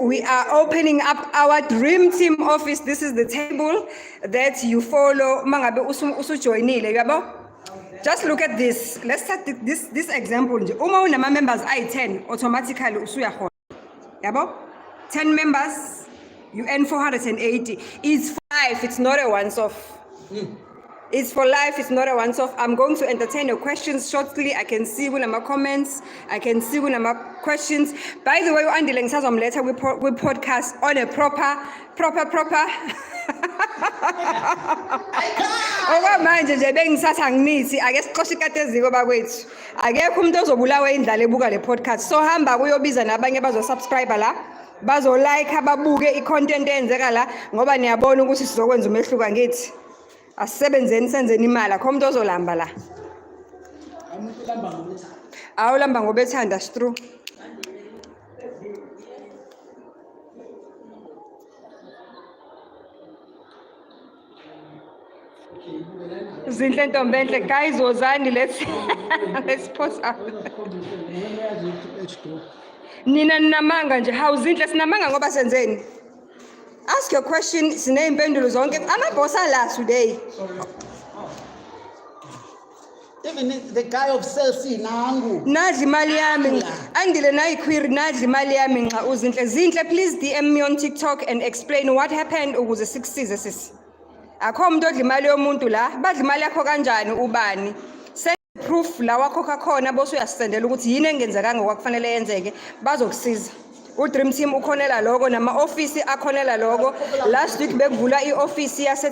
We are opening up our Dream Team office. This is the table that you follow. Mangabe usujoinile, yabo? Just look at this. Let's start this example. Uma unama members I-10, automatically usuyakhona. Yabo? 10 members, you earn 480. It's for life, it's not a once-off. It's for life, it's not a once-off. I'm going to entertain your questions shortly. I can see when my comments, I can see when my questions. By the way, Andile ngisazomletha we podcast on a proper. Okwamanje nje bengisatha nginithi ake siqoshe ikati eziko bakwethu. Akekho umuntu ozobulawa indlala ebuka le podcast. So hamba kuyobiza nabanye bazosubscribe la. Bazo like ababuke i-content eyenzeka la ngoba niyabona ukuthi sizokwenza umehluka ngithi. Asebenzeni senzeni imali akho umuntu ozolamba la. Awulamba ngobethanda stru. Zinhle ntombenhle guys wozani let's pause up. Nina ninamanga nje zinhle sinamanga ngoba senzeni. Ask your question sineyimpendulo zonke amaboss ala today. Even the guy of Celsi nangu Nadli imali yami andile nayi query nadli imali yami nxa uzinhle please DM me on TikTok and explain what happened ukuze sikusize sisi. Akho umuntu odla imali yomuntu la badla imali yakho kanjani ubani send proof la wakhokha khona bose uyasendela ukuthi yini engenzekanga okwakufanele yenzeke bazokusiza. Dream Team ukhonela logo nama office akhonela logo. Last week bekuvula i-office yase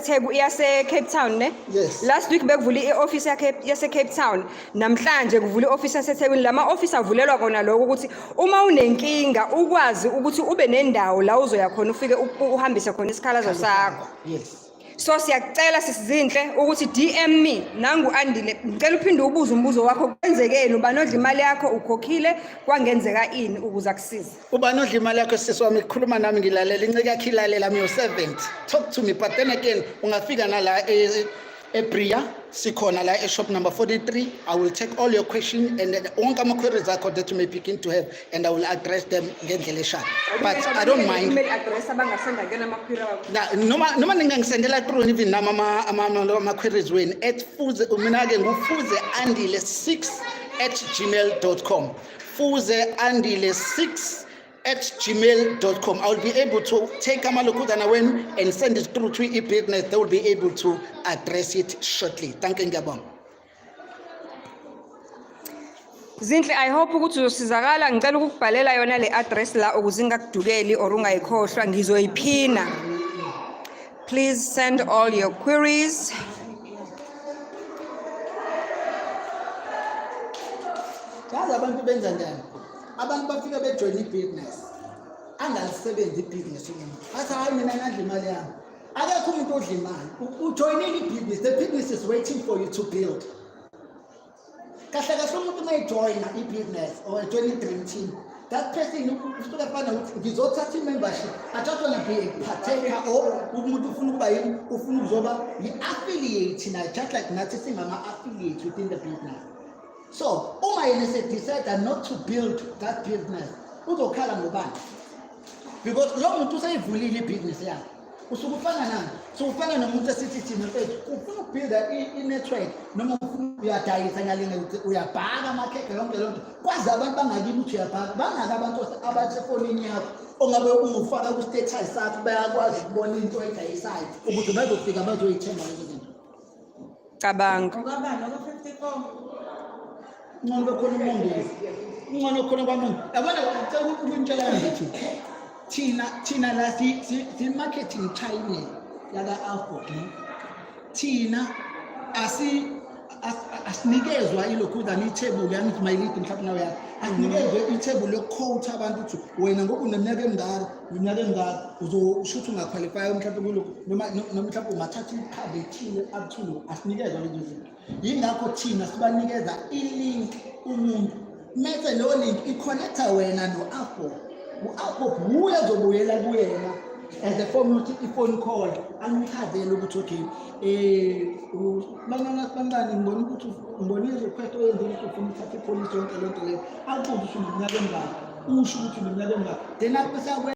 Cape Town ne? Yes. Last week bekuvula i-office yase Cape Town. Namhlanje kuvula i-office yase Thekwini. Lama office avulelwa kona lokho ukuthi uma unenkinga ukwazi ukuthi ube nendawo la uzoya khona ufike uhambise khona isikhalazo sakho. Yes. So siyacela sisizinhle ukuthi DM me nangu Andile ngicela uphinde ubuze umbuzo wakho kwenzekeni ubani odla imali yakho ukhokhile kwangenzeka ini ukuze akusize ubani odla imali yakho sisi wami ukukhuluma nami ngilalela inceke yakhe ilalela I'm your servant talk to me but then again ungafika nala eBria sikhona la shop number 43 I will take all your questions and wonke ama queries akho that you may begin to have and I will address them ngendlela eshaka but I don't mind email address abangasenda ngena ama query wakho noma ningangisendela through even ama queries wenu @fuze mina ke ngufuzeandile6@gmail.com fuzeandile6@gmail.com. I will be able to take amalokudana when and send it through to e-business. They will be able to address it shortly. Thank you, Ngiyabonga. Zinhle I hope ukuthi uzosizakala ngicela ukubhalela yona le address la ukuze ngakudukeli or ungayikhohlwa ngizoyiphina. Please send all your queries. Yazi abantu benza njani? Abantu bafika bejoin i-business. Angalisebenzi i-business umuntu. Athi hayi mina ngadla imali yami. Akekho umuntu odla imali. Ujoinile i-business. The business is waiting for you to build. Kahle kahle umuntu mayijoina i-business or join i-Dream Team. That person usuka fana ukuthi ngizothatha i-membership. I just want to be a partaker or umuntu ufuna ukuba yini ufuna ukuzoba i-affiliate na just like nathi singama-affiliate within the business. So, uma yena decide not to build that business, uzokhala ngobani? Because lo muntu usayivulile i-business yakhe. Usukufana nani? Usufana nomuntu esithi thina mfethu, ufuna ukubuild i-network noma ufuna uyadayisa ngalena uyabhaka amakhekhe yonke lonto. Kwazi abantu bangakibi ukuthi uyabhaka, bangaka abantu abasefonini yakho ongabe ungufaka ku-status sakho bayakwazi ukubona into edayisayo ukuthi bazofika bazoyithenga lezo zinto. Cabanga. Ngcono bekhona umongezi ngcono khona kwamuntu yabona ngicela ukutshela ngithi thina la si marketing China yaka Alpha thina asinikezwa ilokhu than ithebuli yani mayilidi mhlawumbe nawe yakho asinikezwe ithebuli yokuquote abantu ukuthi wena ngoku uneminyaka emingaka uzoshutha ungaqualify mhlawumbe kulokhu noma mhlawumbe ungathatha ikhadi ethile up to asinikezwa lezo zinto yingakho thina sibanikeza i-link umuntu mase leyo link i-connecta wena no-Apple u-Apple buya zobuyela kuyena as a form of phone call angichazele ukuthi okay bangani ngibona ukuthi ngibonile request oyenzile ukuthi ufuna ukuthatha ipolice yonke lento leyo akubuze ukuthi uneminyaka emingaki usho ukuthi uneminyaka emingaki then